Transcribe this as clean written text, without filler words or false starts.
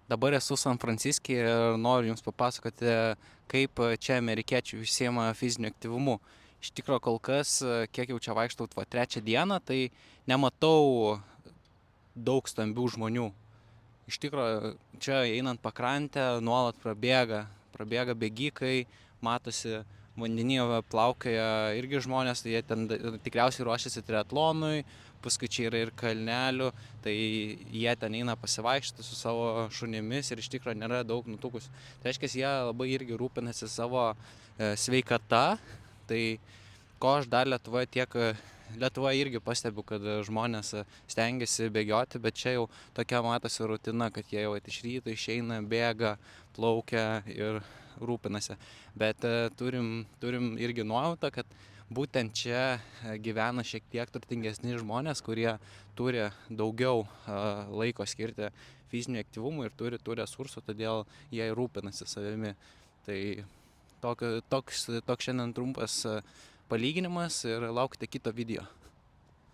Dabar esu San Franciske ir noriu Jums papasakoti, kaip čia amerikiečiai užsiema fiziniu aktyvumu. Iš tikro kol kas, kiek jau čia vaikštau trečią dieną, tai nematau daug stambių žmonių. Iš tikro, čia einant pakrantę nuolat prabėga bėgikai, matosi vandenyje plaukioja irgi žmonės, tai jie ten tikriausiai ruošiasi triatlonui, paskui čia yra ir kalnelių, tai jie ten eina pasivaikščioti su savo šunimis ir iš tikro nėra daug nutukusių. Tai reiškia, jie labai irgi rūpinasi savo sveikata, tai ko aš dar Lietuvoje irgi pastebiu, kad žmonės stengiasi bėgioti, bet čia jau tokia matosi rutina, kad jie jau iš ryto išeina, bėga, plaukia ir rūpinasi. Bet turim irgi nuojautą, kad būtent čia gyvena šiek tiek turtingesni žmonės, kurie turi daugiau laiko skirti fiziniui aktyvumui ir turi tų resursų, todėl jie rūpinasi savimi. Tai toks šiandien trumpas palyginimas ir laukite kito video.